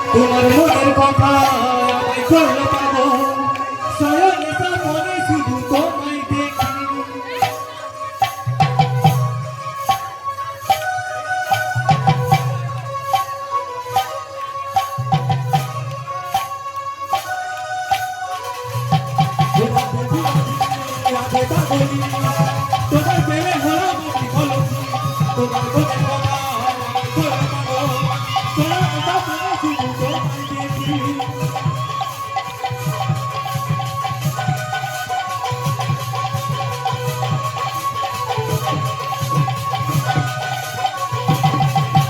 তোমার মনের কথা আমায় করলো পাগল সায়নিকা মনে শুধু তোমায় দেখি তোমার প্রেমে হলাম আমি কলঙ্কি তোমার মনের কথা আমায় করলো পাগল সায়নিকা মনে শুধু তোমায় দেখি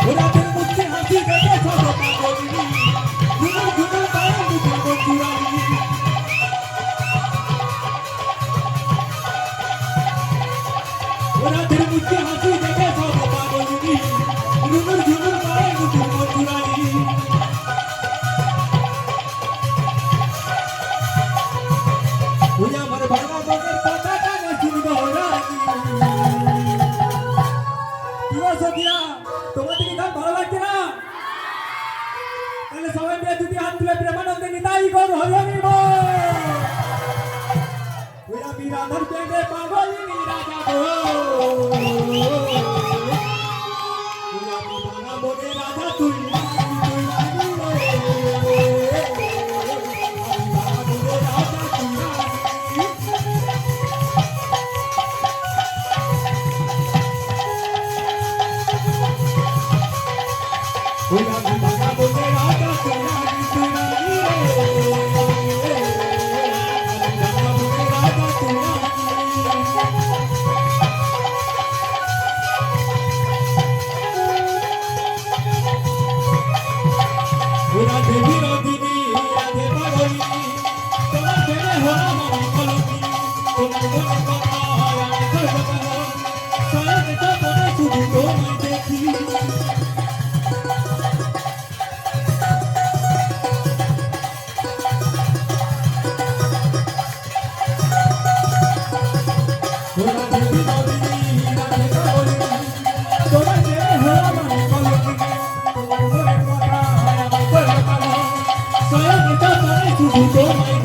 ওরাদের মুখে হাসি দেখে ছোট পাগলি গুলো গুলো তার মুখে বন্ধুরালি ওরাদের মুখে হাসি দেখে ছোট পাগলি গুলো গুলো তার মুখে বন্ধুরালি ওই আমার বাবা মনের কথাটা না শুনবো রানী সখিয়া তোমার কি গান ভালো লাগছে না তাহলে সবাই মিলে দুটি হাত তুলে প্রেমানন্দে নিতাই গৌর হরি বল ওই আমি রাধার প্রেমে পাগলিনী রাজা গো ওই আমি বাবা মনে রাজা তুই ওই আমি বাবা মনে রাজা তুই ওরা দেবী রদিনী রাধে পাগলিনী তোমার প্রেমে হলাম আমি কলঙ্কি তোমার মনের কথা আমায় করলো পাগল সায়নিকা মনে শুধু তোমায় দেখি ওরা দেবী রদিনী রাধে পাগলিনী তোমার প্রেমে হলাম আমি কলঙ্কি তোমার মনের কথা আমায় করলো পাগল সায়নিকা মনে শুধু তোমায়